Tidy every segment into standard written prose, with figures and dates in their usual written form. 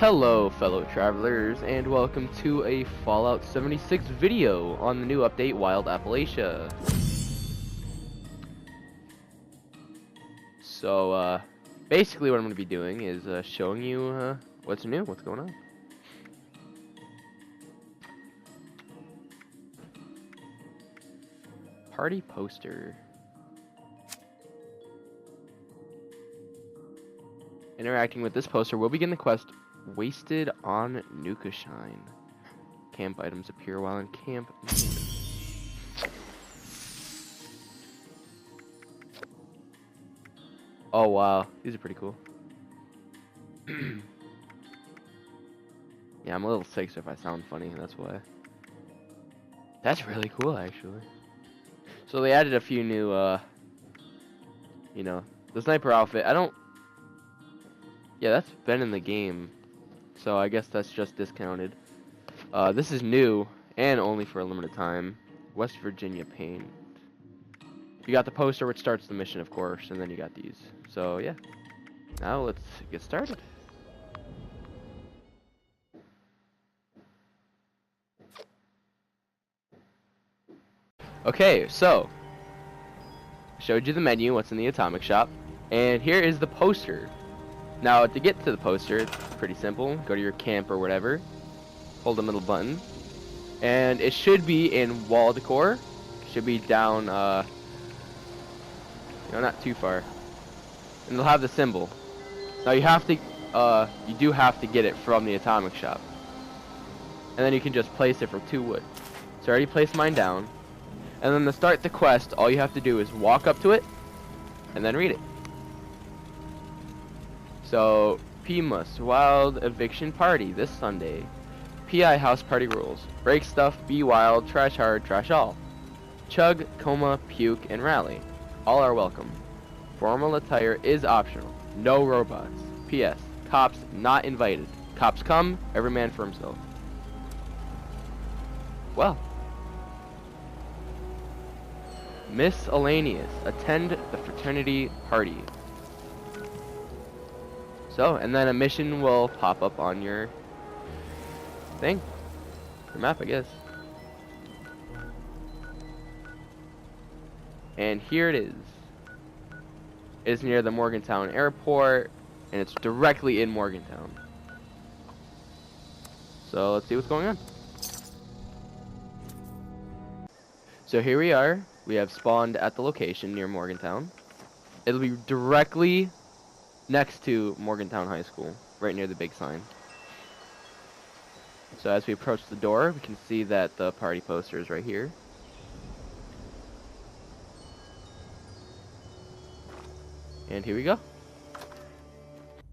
Hello fellow travelers and welcome to a Fallout 76 video on the new update Wild Appalachia. So basically what I'm going to be doing is showing you what's new, what's going on. Party poster. Interacting with this poster will begin the quest Wasted on Nukashine. Camp items appear while in camp. Oh wow, these are pretty cool. Yeah, I'm a little sick, so if I sound funny, that's why. That's really cool, actually. So they added a few new, you know, the sniper outfit. Yeah, that's been in the game. So I guess that's just discounted. This is new and only for a limited time. West Virginia paint. You got the poster which starts the mission, of course, and then you got these. So yeah. Now let's get started. Okay, so I showed you the menu, what's in the atomic shop, and here is the poster. Now, to get to the poster, it's pretty simple. Go to your camp or whatever, hold the middle button, and it should be in wall decor. It should be down, you know, not too far. And they'll have the symbol. Now, you do have to get it from the atomic shop. And then you can just place it from 2 wood. So I already placed mine down. And then to start the quest, all you have to do is walk up to it, and then read it. So, PMUS, Wild Eviction Party, this Sunday. PI House Party Rules. Break stuff, be wild, trash hard, trash all. Chug, coma, puke, and rally. All are welcome. Formal attire is optional. No robots. PS, cops not invited. Cops come, every man for himself. Well. Miscellaneous. Attend the fraternity party. So, and then a mission will pop up on your thing. Your map, I guess. And here it is. It's near the Morgantown airport, and it's directly in Morgantown. So, let's see what's going on. So here we are. We have spawned at the location near Morgantown. It'll be directly next to Morgantown High School, right near the big sign. So as we approach the door, we can see that the party poster is right here. And here we go.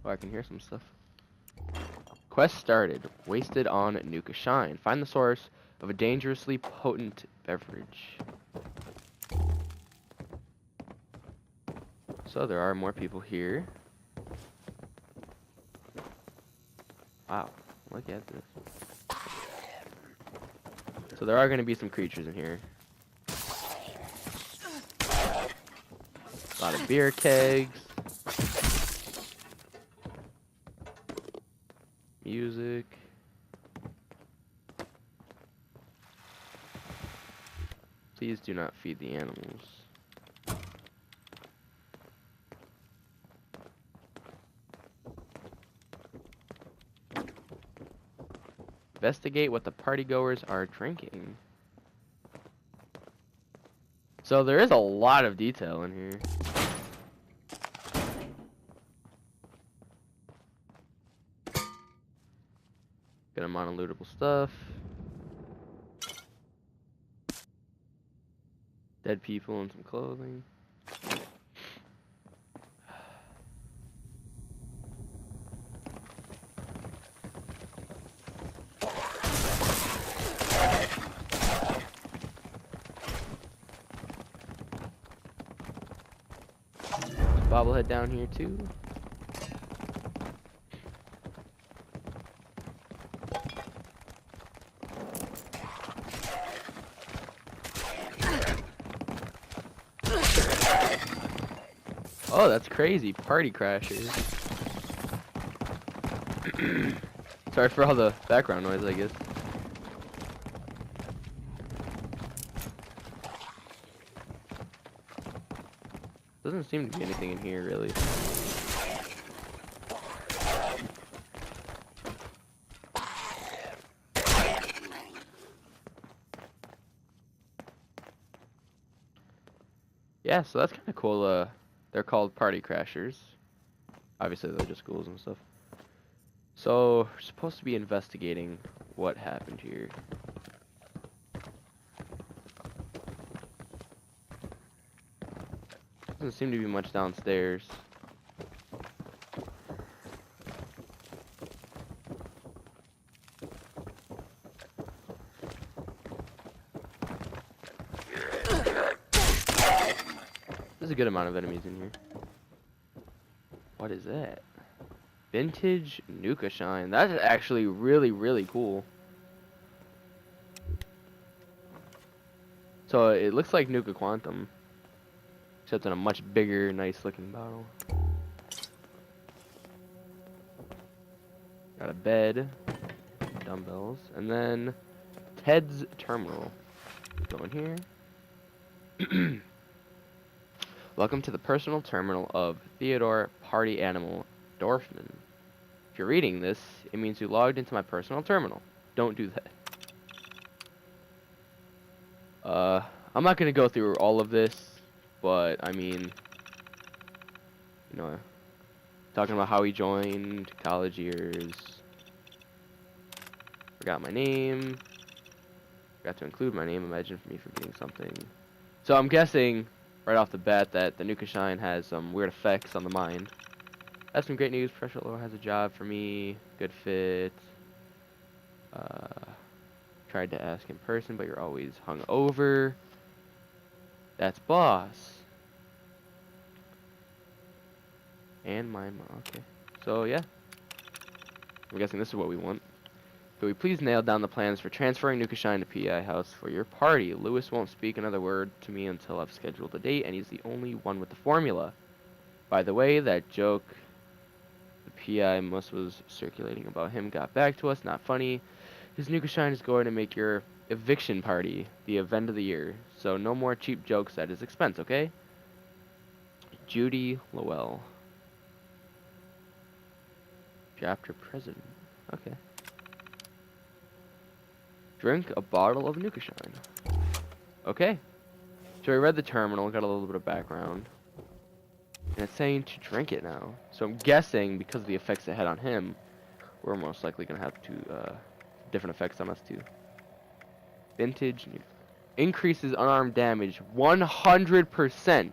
Oh, I can hear some stuff. Quest started. Wasted on Nukashine. Find the source of a dangerously potent beverage. So there are more people here. Wow, look at this. So there are going to be some creatures in here. A lot of beer kegs. Music. Please do not feed the animals. Investigate what the partygoers are drinking. So there is a lot of detail in here. Got a mono-lootable stuff. Dead people and some clothing. Bobblehead down here too. Oh, that's crazy. Party crashers. Sorry for all the background noise, I guess. Doesn't seem to be anything in here, really. Yeah, so that's kind of cool. They're called party crashers. Obviously, they're just ghouls and stuff. So, we're supposed to be investigating what happened here. Doesn't seem to be much downstairs. There's a good amount of enemies in here. What is that? Vintage Nukashine. That's actually really, really cool. So it looks like Nuka Quantum, except in a much bigger, nice looking bottle. Got a bed, dumbbells, and then Ted's terminal. Go in here. Welcome to the personal terminal of Theodore Party Animal Dorfman. If you're reading this, it means you logged into my personal terminal. Don't do that. I'm not gonna go through all of this, but I mean, you know, talking about how he joined, college years, forgot my name, forgot to include my name, imagine for me forgetting something. So I'm guessing, right off the bat, that the Nukashine has some weird effects on the mind. That's some great news. Professional Lore has a job for me. Good fit. Tried to ask in person, but you're always hung over. That's boss. And my mom. Okay. So, yeah. I'm guessing this is what we want. Could we please nail down the plans for transferring Nukashine to PI House for your party? Lewis won't speak another word to me until I've scheduled a date, and he's the only one with the formula. By the way, that joke the PI was circulating about him got back to us. Not funny. His Nukashine is going to make your eviction party the event of the year. So no more cheap jokes at his expense, okay? Judy Lowell. Chapter President. Okay. Drink a bottle of Nukashine. Okay. So we read the terminal, got a little bit of background. And it's saying to drink it now. So I'm guessing, because of the effects it had on him, we're most likely going to have different effects on us too. Vintage increases unarmed damage 100%.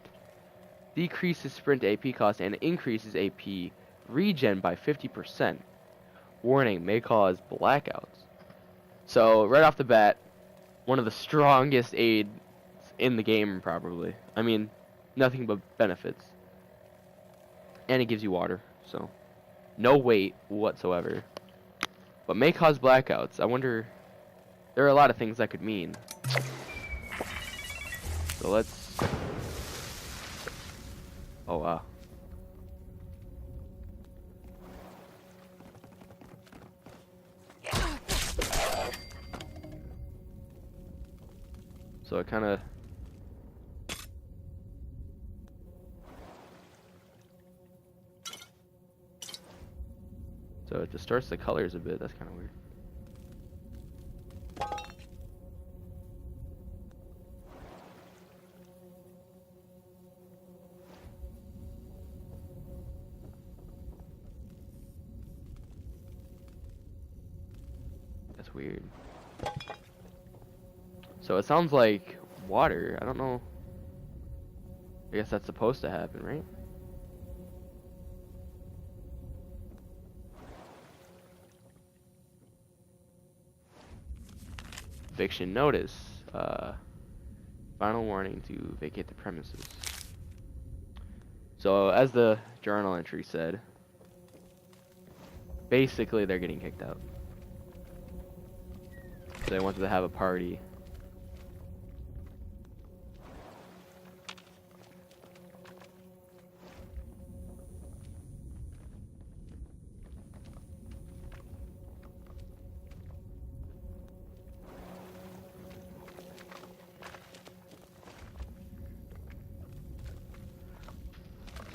Decreases sprint AP cost and increases AP regen by 50%. Warning, may cause blackouts. So right off the bat, one of the strongest aids in the game probably. I mean, nothing but benefits. And it gives you water, so no weight whatsoever. But may cause blackouts. I wonder, there are a lot of things that could mean. So let's, oh wow. So it kind of, so it distorts the colors a bit. That's kind of weird. That's weird. So it sounds like water. I don't know. I guess that's supposed to happen, right? Eviction notice. Final warning to vacate the premises. So as the journal entry said, basically they're getting kicked out. They wanted to have a party.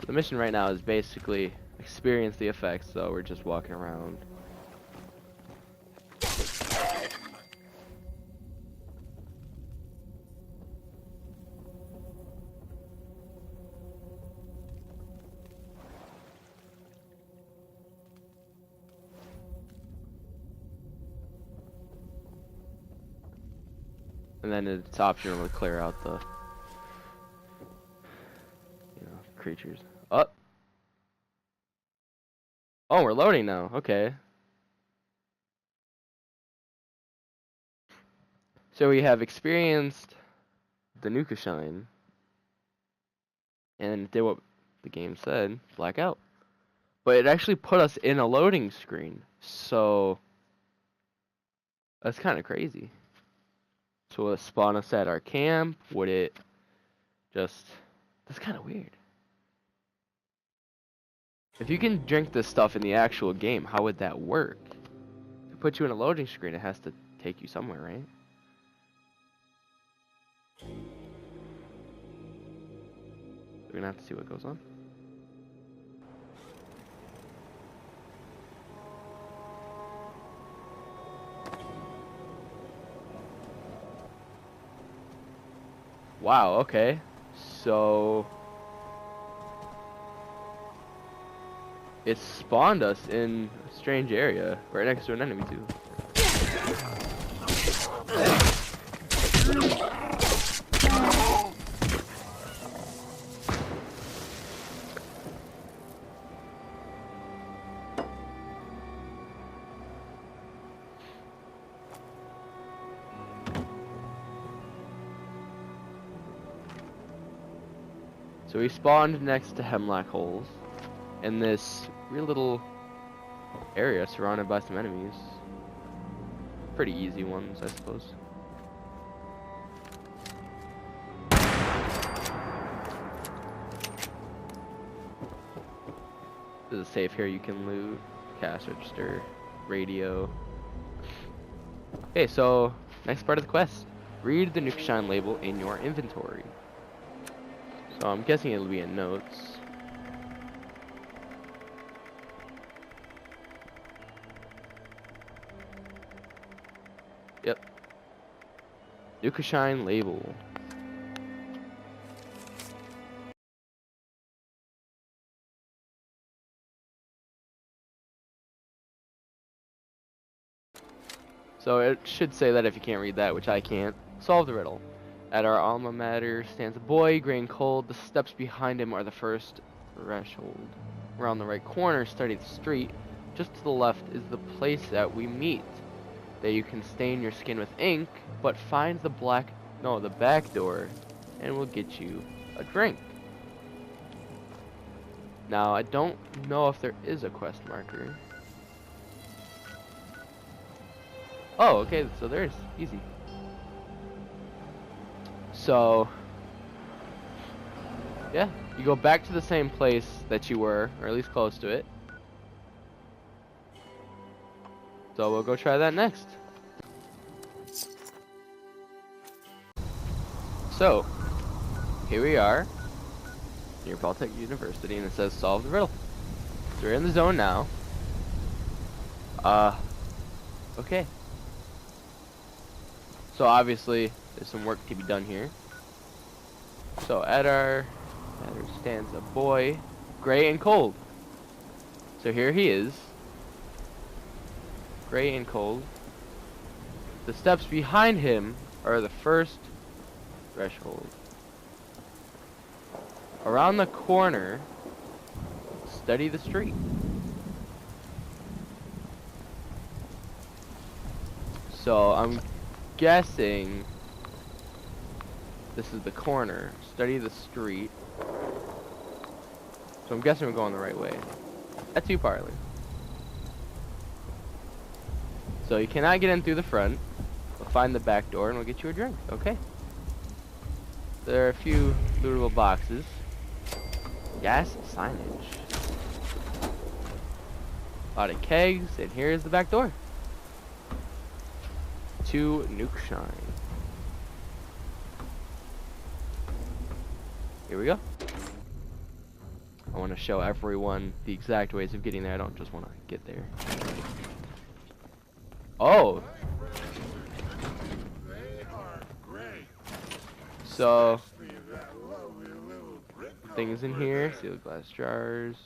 The mission right now is basically experience the effects, so we're just walking around. And then it's optional to clear out the, creatures. Oh, oh, we're loading now. Okay. So we have experienced the Nukashine, and it did what the game said, blackout. But it actually put us in a loading screen, so that's kind of crazy. So will it spawn us at our camp? Would it just... That's kind of weird. If you can drink this stuff in the actual game, how would that work? To put you in a loading screen, it has to take you somewhere, right? We're gonna have to see what goes on. Wow, okay. So it spawned us in a strange area, right next to an enemy too. So we spawned next to hemlock holes in this real little area surrounded by some enemies. Pretty easy ones, I suppose. There's a safe here you can loot, cash register, radio. Okay, so next part of the quest. Read the Nukashine label in your inventory. So I'm guessing it'll be in notes. Yep. Nukashine label. So it should say that if you can't read that, which I can't, solve the riddle. At our alma mater stands a boy, gray and cold. The steps behind him are the first threshold. Around the right corner, study the street. Just to the left is the place that we meet. There you can stain your skin with ink, but find the back door, and we'll get you a drink. Now, I don't know if there is a quest marker. Oh, okay, so there's easy. So, yeah, you go back to the same place that you were, or at least close to it. So we'll go try that next. So, here we are, near Appalachia University, and it says solve the riddle. So we're in the zone now. Okay. So obviously, there's some work to be done here. So at our stands a boy, gray and cold. So here he is, gray and cold. The steps behind him are the first threshold. Around the corner, study the street. So I'm guessing this is the corner. Study the street. So I'm guessing we're going the right way. That's you, Parley. So you cannot get in through the front. We'll find the back door and we'll get you a drink. Okay. There are a few lootable boxes. Gas signage. A lot of kegs, and here's the back door. To Nukashine. Here we go. I want to show everyone the exact ways of getting there. I don't just want to get there. Oh! So, things in here, sealed glass jars.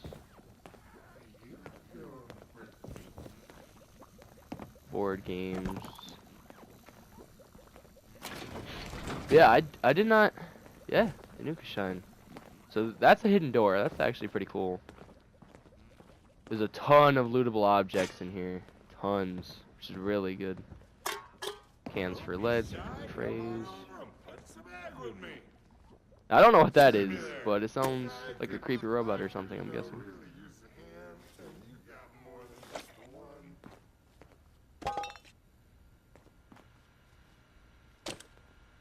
Board games. Yeah, I did not, yeah, the Nukashine. So that's a hidden door, that's actually pretty cool. There's a ton of lootable objects in here. Tons, which is really good. Cans for leads, trays. I don't know what that is, but it sounds like a creepy robot or something, I'm guessing.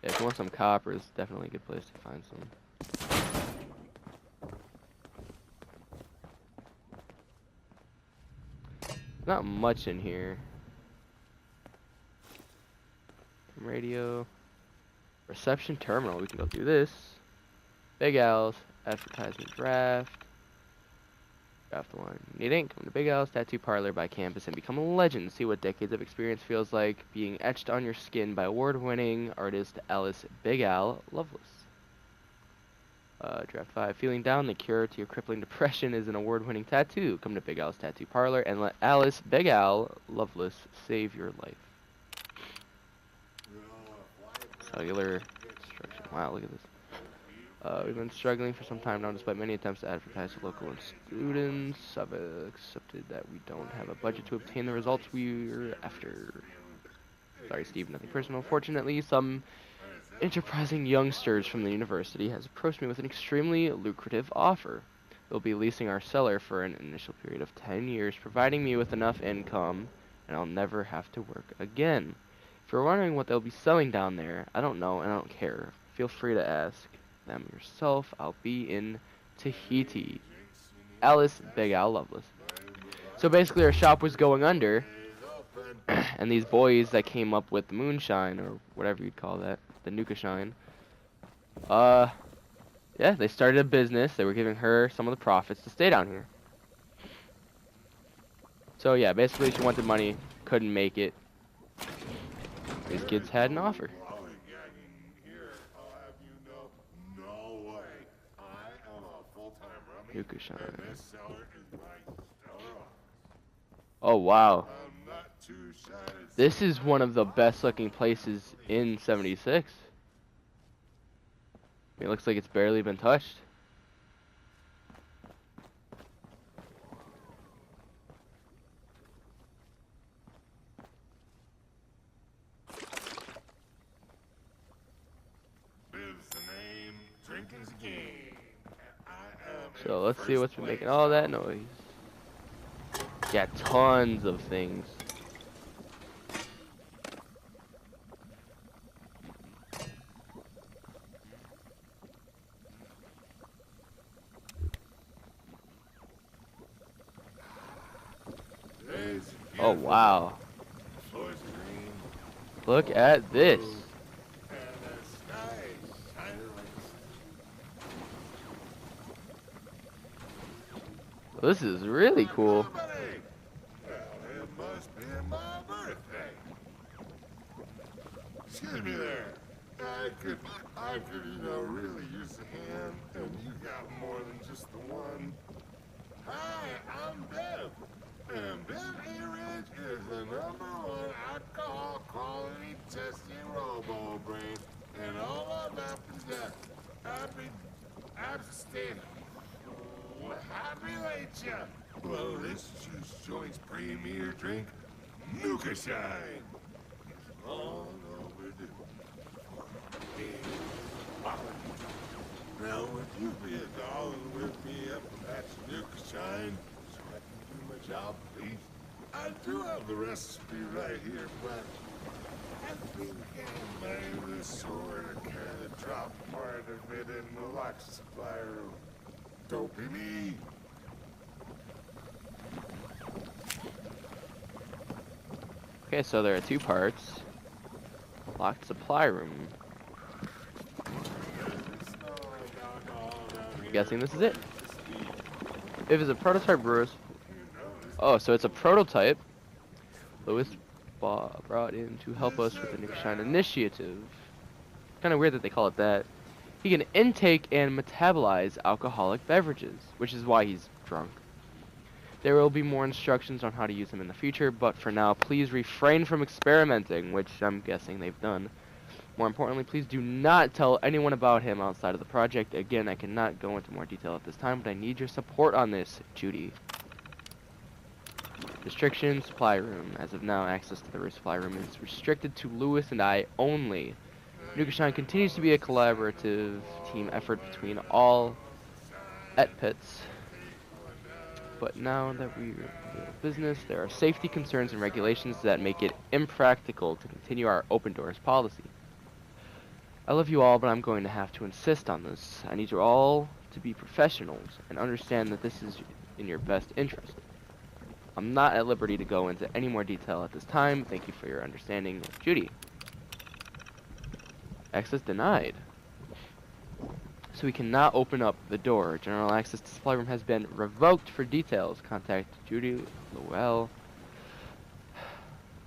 Yeah, if you want some copper, it's definitely a good place to find some. Not much in here. Radio. Reception terminal, we can go through this. Big Al's, advertisement draft. Draft one. Need ink? Come to Big Al's Tattoo Parlor by campus and become a legend. See what decades of experience feels like being etched on your skin by award-winning artist Alice Big Al Lovelace. Draft 5. Feeling down? The cure to your crippling depression is an award-winning tattoo. Come to Big Al's Tattoo Parlor and let Alice Big Al Lovelace save your life. Cellular instruction. Wow, look at this. We've been struggling for some time now, despite many attempts to advertise to local students. I've accepted that we don't have a budget to obtain the results we're after. Sorry, Steve, nothing personal. Fortunately, some enterprising youngsters from the university has approached me with an extremely lucrative offer. They'll be leasing our cellar for an initial period of 10 years, providing me with enough income, and I'll never have to work again. If you're wondering what they'll be selling down there, I don't know and I don't care. Feel free to ask them yourself. I'll be in Tahiti. Alice Big Al Lovelace. So basically our shop was going under, and these boys that came up with the moonshine, or whatever you'd call that, the Nukashine, yeah, they started a business. They were giving her some of the profits to stay down here. So yeah, basically she wanted money, couldn't make it. These kids had an offer. Nukashine. Oh wow. This is one of the best looking places in 76. It looks like it's barely been touched. So let's see what's been making all that noise. Yeah, tons of things. Oh wow. Look at this. This is really cool. It must be my birthday. Excuse me there. I could, really use a hand, and you got more than just the one. Hi, I'm Bev. And Bev A-Ridge is the #1 alcohol quality testing robo-brain. And all I'm after is that abstain. Happy late, ya. Well, this juice joint's premier drink, Nukashine, is long overdue. Now, would you be a doll and whip me up a batch of Nukashine so I can do my job, please? I do have the recipe right here, but I think I might have sort of kind of dropped part of it in the lock supply room. Don't be me. Okay, so there are two parts. Locked supply room. I'm guessing this is it. If it's a prototype brewers. Oh, so it's a prototype. Lewis brought in to help us with the Nukashine initiative. Kind of weird that they call it that. He can intake and metabolize alcoholic beverages, which is why he's drunk. There will be more instructions on how to use him in the future, but for now, please refrain from experimenting, which I'm guessing they've done. More importantly, please do not tell anyone about him outside of the project. Again, I cannot go into more detail at this time, but I need your support on this, Judy. Restriction, supply room. As of now, access to the supply room is restricted to Lewis and I only. Nukashine continues to be a collaborative team effort between all pits. But now that we're in business, there are safety concerns and regulations that make it impractical to continue our open doors policy. I love you all, but I'm going to have to insist on this. I need you all to be professionals and understand that this is in your best interest. I'm not at liberty to go into any more detail at this time. Thank you for your understanding, Judy. Access denied. So we cannot open up the door. General access to supply room has been revoked. For details, contact Judy Lowell.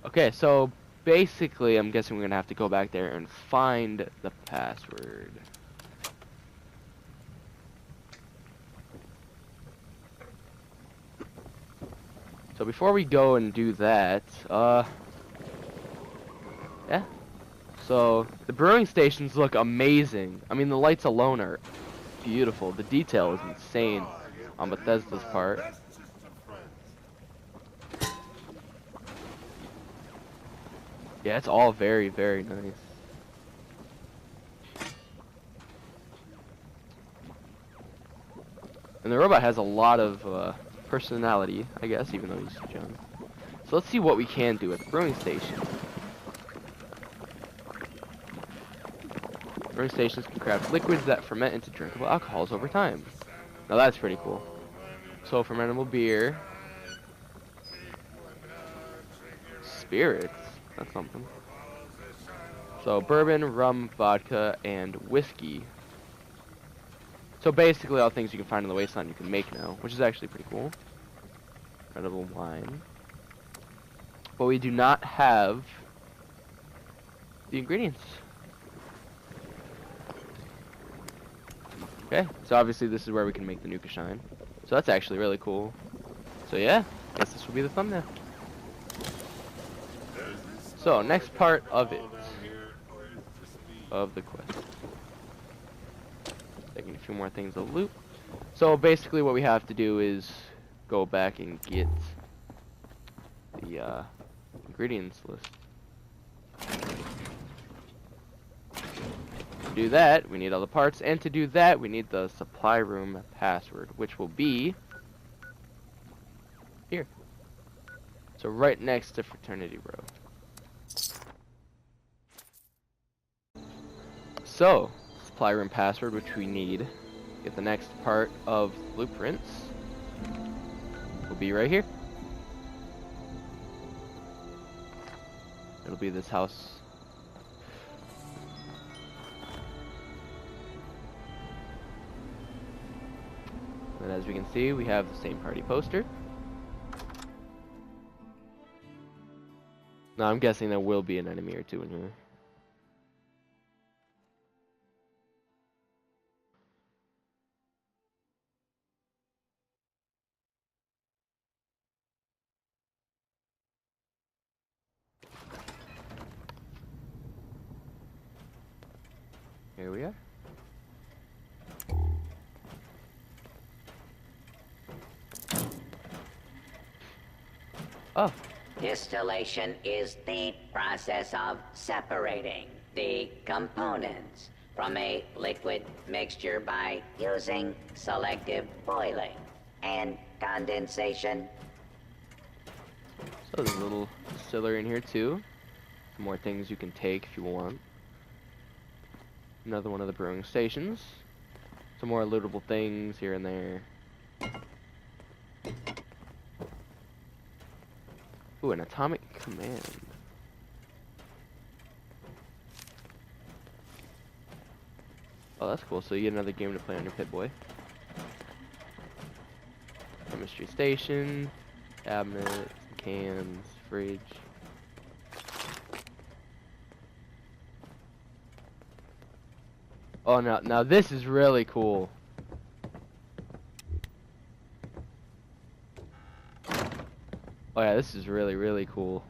Okay, so basically, I'm guessing we're gonna have to go back there and find the password. So before we go and do that, yeah. So the brewing stations look amazing. I mean, the lights alone are beautiful. The detail is insane on Bethesda's part. Yeah, it's all very, very nice. And the robot has a lot of personality, I guess, even though he's young. So let's see what we can do at the brewing station. Brewing stations can craft liquids that ferment into drinkable alcohols over time. Now that's pretty cool. So fermentable beer. Spirits. That's something. So bourbon, rum, vodka, and whiskey. So basically all things you can find in the wasteland you can make now, which is actually pretty cool. Incredible wine. But we do not have the ingredients. Okay, so obviously this is where we can make the Nukashine. So that's actually really cool. So yeah, I guess this will be the thumbnail. So, next part of it. Of the quest. Taking a few more things to loot. So basically what we have to do is go back and get the ingredients list. To do that, we need all the parts, and to do that, we need the supply room password, which will be here. So right next to Fraternity Row. So, supply room password, which we need, get the next part of blueprints, will be right here. It'll be this house. And as we can see, we have the same party poster. Now I'm guessing there will be an enemy or two in here. Here we are. Oh. Distillation is the process of separating the components from a liquid mixture by using selective boiling and condensation. So there's a little distillery in here too. Some more things you can take if you want. Another one of the brewing stations. Some more lootable things here and there. Ooh, an atomic command. Oh, that's cool. So you get another game to play on your Pit-Boy. chemistry station, cabinet, cans, fridge. Oh, now this is really cool. Oh yeah, this is really cool.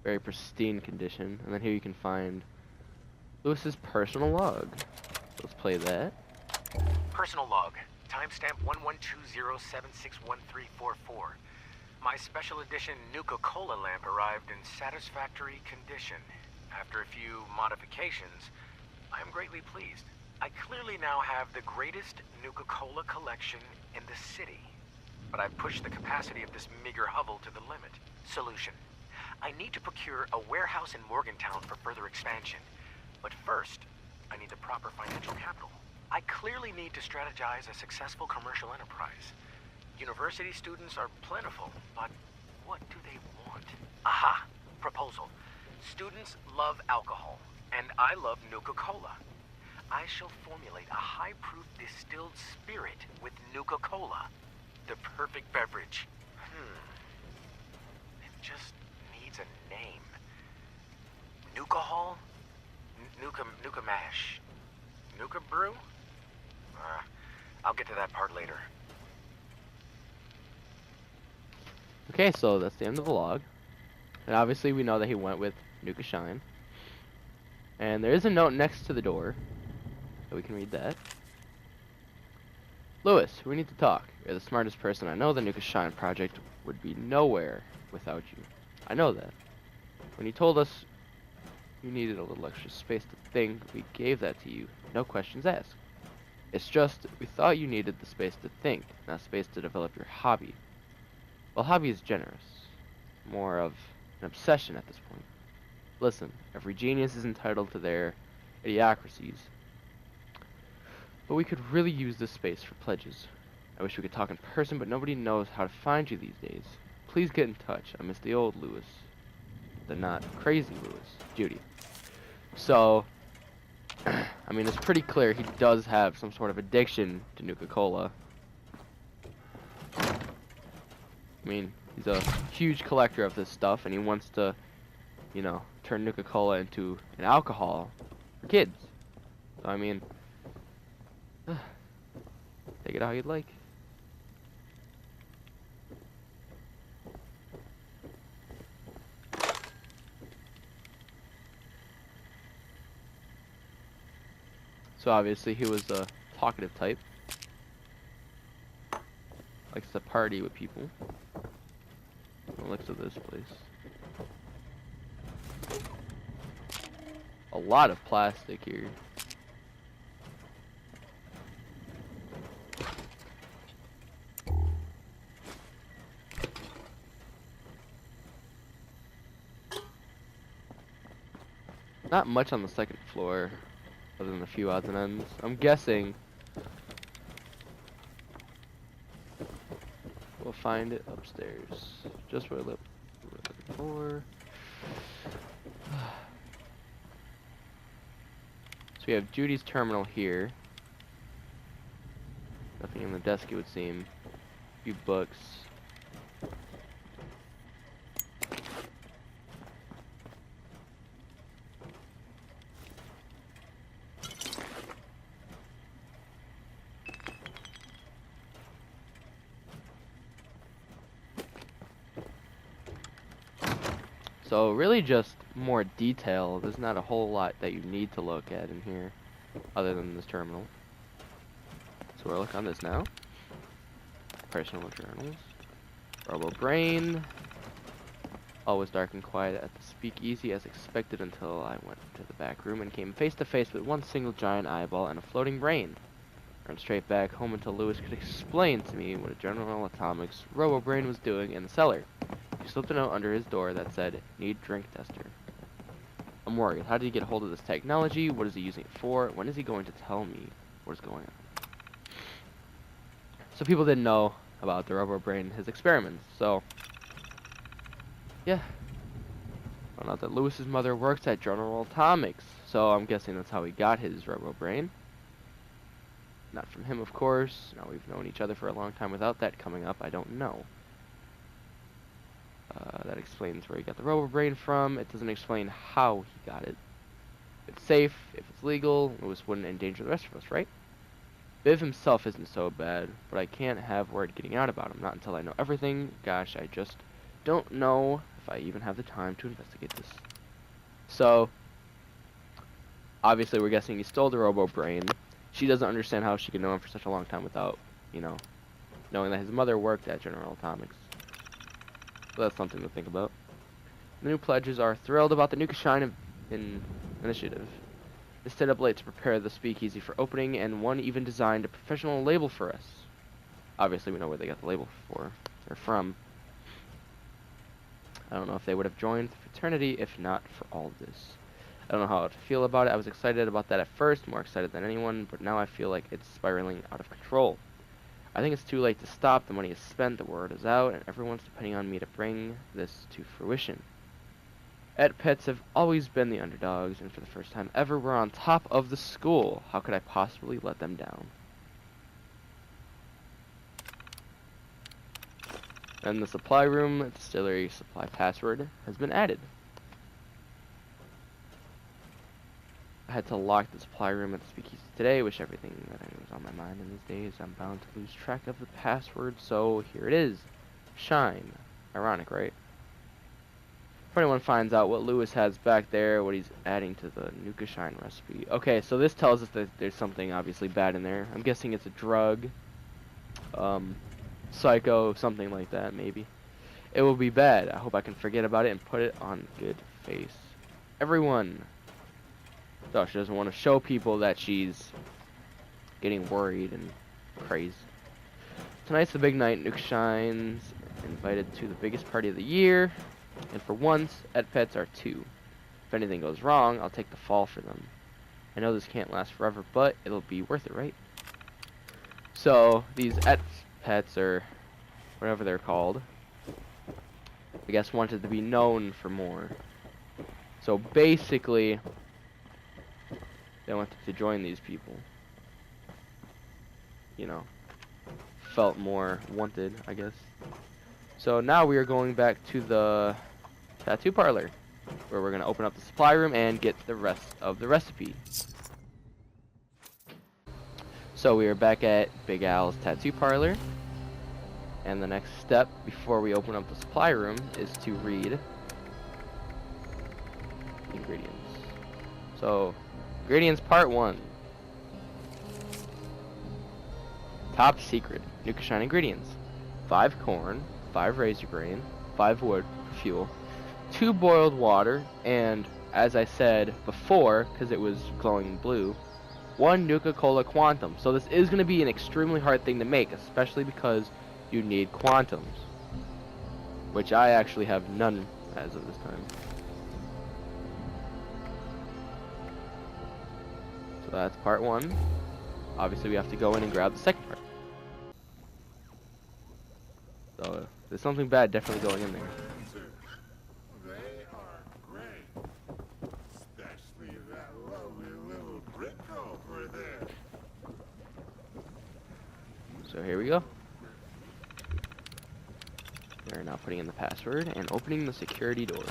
Very pristine condition. And then here you can find Lewis's personal log. Let's play that. Personal log. Timestamp 1120761344. My special edition Nuka-Cola lamp arrived in satisfactory condition. After a few modifications, I am greatly pleased. I clearly now have the greatest Nuka-Cola collection in the city. But I've pushed the capacity of this meager hovel to the limit. Solution. I need to procure a warehouse in Morgantown for further expansion. But first, I need the proper financial capital. I clearly need to strategize a successful commercial enterprise. University students are plentiful, but what do they want? Aha! Proposal. Students love alcohol, and I love Nuka-Cola. I shall formulate a high-proof distilled spirit with Nuka-Cola. The perfect beverage. It just needs a name. Nuka-Hall? Nuka Mash? Nuka Brew? I'll get to that part later. Okay, so that's the end of the log. And obviously we know that he went with Nukashine. And there is a note next to the door. So we can read that. Lewis, we need to talk. You're the smartest person I know. The Nukashine project would be nowhere without you. I know that. When you told us you needed a little extra space to think, we gave that to you. No questions asked. It's just, we thought you needed the space to think, not space to develop your hobby. Well, hobby is generous. More of an obsession at this point. Listen, every genius is entitled to their idiocracies. But we could really use this space for pledges. I wish we could talk in person, but nobody knows how to find you these days. Please get in touch. I miss the old Lewis. The not crazy Lewis. Judy. So, I mean, it's pretty clear he does have some sort of addiction to Nuka-Cola. I mean, he's a huge collector of this stuff, and he wants to, you know, turn Nuka-Cola into an alcohol for kids. So, I mean, take it how you'd like. So obviously he was a talkative type. Likes to party with people. Looks at this place. A lot of plastic here. Not much on the second floor, other than a few odds and ends. I'm guessing we'll find it upstairs. Just where we're looking for. So we have Judy's terminal here. Nothing on the desk, it would seem. A few books. So really just more detail. There's not a whole lot that you need to look at in here other than this terminal. So we'll look on this now. Personal journals. Robo Brain. All was dark and quiet at the speakeasy as expected until I went to the back room and came face to face with one single giant eyeball and a floating brain. Ran straight back home until Lewis could explain to me what a General Atomics Robo Brain was doing in the cellar. He slipped a note under his door that said, "Need drink tester." I'm worried. How did he get hold of this technology? What is he using it for? When is he going to tell me what is going on? So people didn't know about the Robo Brain, his experiments. So, yeah. Found out that Lewis's mother works at General Atomics. So I'm guessing that's how he got his Robo Brain. Not from him, of course. Now we've known each other for a long time without that coming up. I don't know. That explains where he got the robo brain from. It doesn't explain how he got it. If it's safe, if it's legal, Lewis wouldn't endanger the rest of us, right? Viv himself isn't so bad, but I can't have word getting out about him. Not until I know everything. Gosh, I just don't know if I even have the time to investigate this. So, obviously we're guessing he stole the robo brain. She doesn't understand how she could know him for such a long time without, you know, knowing that his mother worked at General Atomics. So that's something to think about. The new pledges are thrilled about the Nukashine initiative. They stayed up late to prepare the speakeasy for opening, and one even designed a professional label for us. Obviously, we know where they got the label for, or from. I don't know if they would have joined the fraternity if not for all this. I don't know how to feel about it. I was excited about that at first, more excited than anyone, but now I feel like it's spiraling out of control. I think it's too late to stop. The money is spent, the word is out, and everyone's depending on me to bring this to fruition. Pets have always been the underdogs, and for the first time ever, we're on top of the school. How could I possibly let them down? And the supply room distillery supply password has been added. I had to lock the supply room at the speakeasy today. Wish everything that was on my mind in these days. I'm bound to lose track of the password, so here it is. Shine. Ironic, right? If anyone finds out what Lewis has back there, what he's adding to the Nukashine recipe. Okay, so this tells us that there's something obviously bad in there. I'm guessing it's a drug. Psycho, something like that, maybe. It will be bad. I hope I can forget about it and put it on good face. Everyone. So she doesn't want to show people that she's getting worried and crazed. Tonight's the big night. Nukashine's invited to the biggest party of the year. And for once, pets are too. If anything goes wrong, I'll take the fall for them. I know this can't last forever, but it'll be worth it, right? So, these pets, or whatever they're called, I guess wanted to be known for more. So basically, they wanted to join these people. You know, felt more wanted, I guess. So now we are going back to the tattoo parlor, where we're going to open up the supply room and get the rest of the recipe. So we are back at Big Al's tattoo parlor, and the next step before we open up the supply room is to read ingredients. So, ingredients part 1. Top secret Nukashine ingredients: 5 corn, 5 razor grain, 5 wood for fuel, 2 boiled water, and as I said before, because it was glowing blue, 1 Nuka-Cola Quantum. So this is going to be an extremely hard thing to make, especially because you need quantums, which I actually have none as of this time. So that's part 1. Obviously we have to go in and grab the second part. So there's something bad definitely going in there. They are great. Especially that lovely little brick over there. So here we go. We're now putting in the password and opening the security door.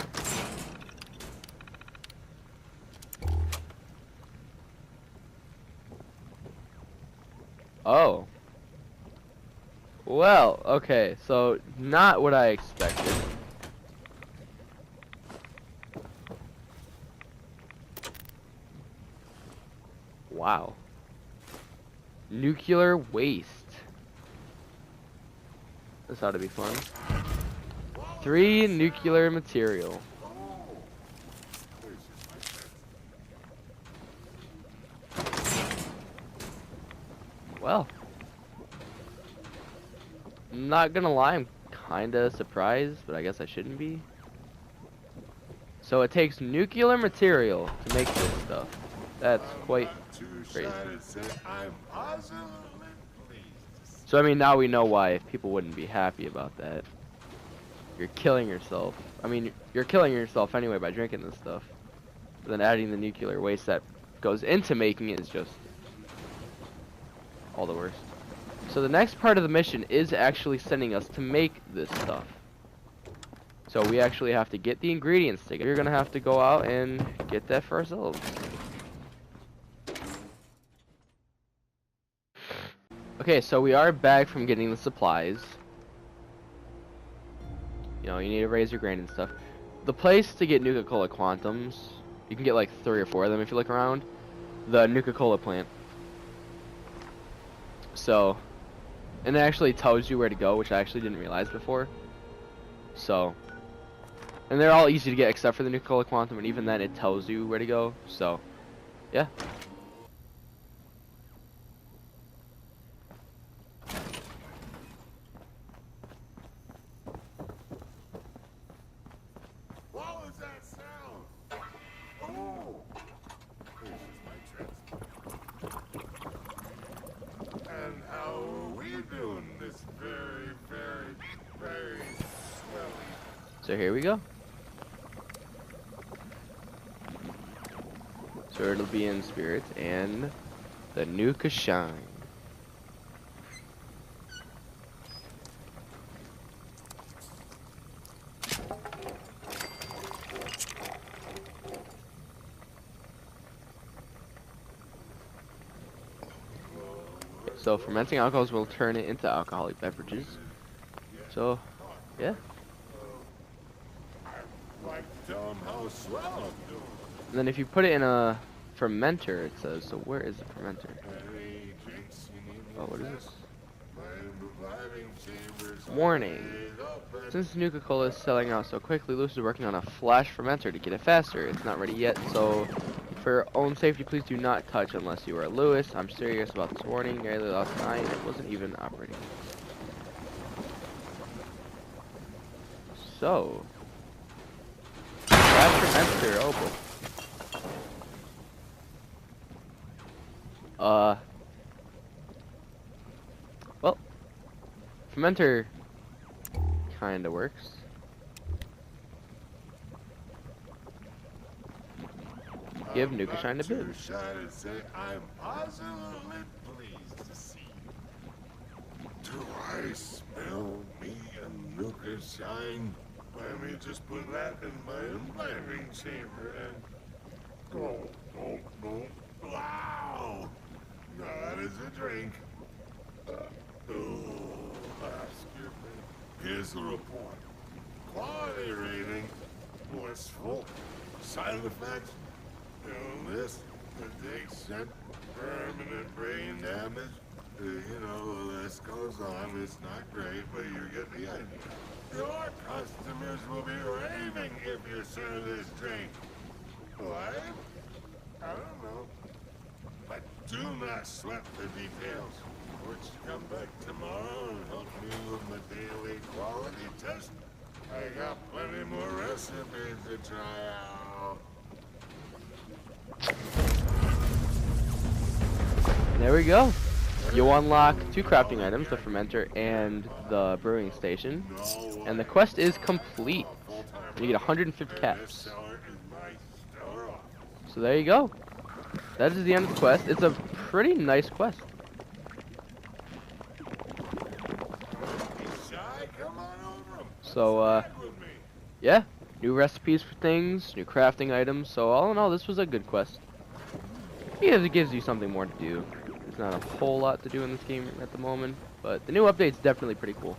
Oh. Well, okay, so not what I expected. Wow. Nuclear waste. This ought to be fun. 3 nuclear material. Well, I'm not gonna lie, I'm kinda surprised, but I guess I shouldn't be. So it takes nuclear material to make this stuff. That's quite crazy. So I mean, now we know why people wouldn't be happy about that. You're killing yourself. I mean, you're killing yourself anyway by drinking this stuff. But then adding the nuclear waste that goes into making it is just all the worst. So the next part of the mission is actually sending us to make this stuff. So we actually have to get the ingredients together. We're gonna have to go out and get that for ourselves. Okay, so we are back from getting the supplies. You know, you need to raise your grain and stuff. The place to get Nuka-Cola Quantums, you can get like 3 or 4 of them if you look around. The Nuka-Cola plant. So, and it actually tells you where to go, which I actually didn't realize before. So, and they're all easy to get except for the Nuka-Cola Quantum, and even then it tells you where to go. So, yeah. What was that sound? Oh! This is my transmitter. And how are we doing this very, very, very swelly? So here we go. So it'll be in spirit and the Nukashine. So fermenting alcohols will turn it into alcoholic beverages. So, yeah. I'd like to tell them how swell I'm doing. And then if you put it in a fermenter, it says. So where is the fermenter? Any drinks you need? Oh, what is this? My reviving chambers are Warning. laid open. Since Nuka-Cola is selling out so quickly, Luce is working on a flash fermenter to get it faster. It's not ready yet, so for your own safety, please do not touch unless you are Lewis. I'm serious about this warning. Nearly last night, it wasn't even operating. So, flash fermenter. Oh boy. Well, fermenter kinda works. Give Nukashine a bid. I'm shy to say I'm positively pleased to see you. Do I smell me a Nukashine? Let me just put that in my reviving chamber and... Oh. Wow! Now that is a drink. Excuse me. Here's the report. Quality rating, blissful. Side effects, illness, addiction, permanent brain damage. You know, the list goes on. It's not great, but you get the idea. Your customers will be raving if you serve this drink. Why? I don't know. But do not sweat the details. Would you come back tomorrow and help me with my daily quality test? I got plenty more recipes to try out. And there we go. You unlock 2 crafting items, the fermenter and the brewing station. And the quest is complete. And you get 150 caps. So there you go. That is the end of the quest. It's a pretty nice quest. So, yeah. New recipes for things, new crafting items. So all in all, this was a good quest. It gives you something more to do. There's not a whole lot to do in this game at the moment, but the new update's definitely pretty cool.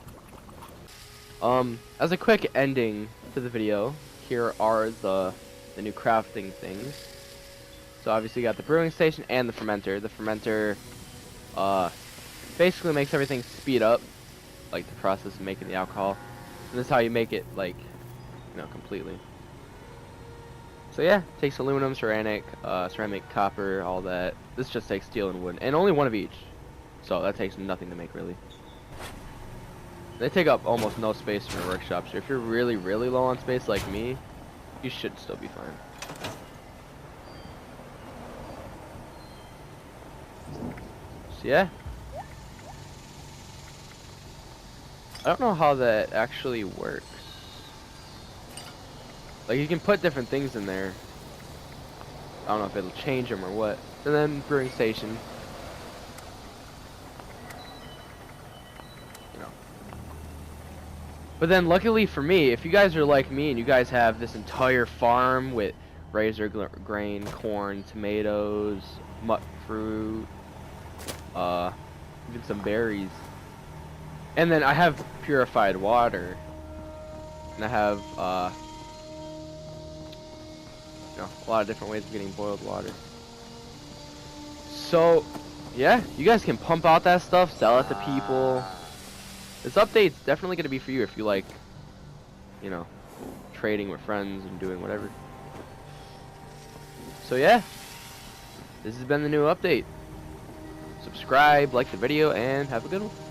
As a quick ending to the video, here are the new crafting things. So obviously you got the brewing station and the fermenter. The fermenter basically makes everything speed up, like the process of making the alcohol. And this is how you make it, like, you know, completely. So yeah, takes aluminum, ceramic, copper, all that. This just takes steel and wood, and only one of each. So that takes nothing to make, really. They take up almost no space in your workshop, so if you're really, really low on space like me, you should still be fine. So yeah. I don't know how that actually works. Like, you can put different things in there. I don't know if it'll change them or what. And then brewing station. But then luckily for me, if you guys are like me and you guys have this entire farm with razor grain, corn, tomatoes, mut fruit, even some berries. And then I have purified water. And I have, you know, a lot of different ways of getting boiled water. So, yeah, you guys can pump out that stuff, sell it to people. This update's definitely going to be for you if you like, you know, trading with friends and doing whatever. So yeah, this has been the new update. Subscribe, like the video, and have a good one.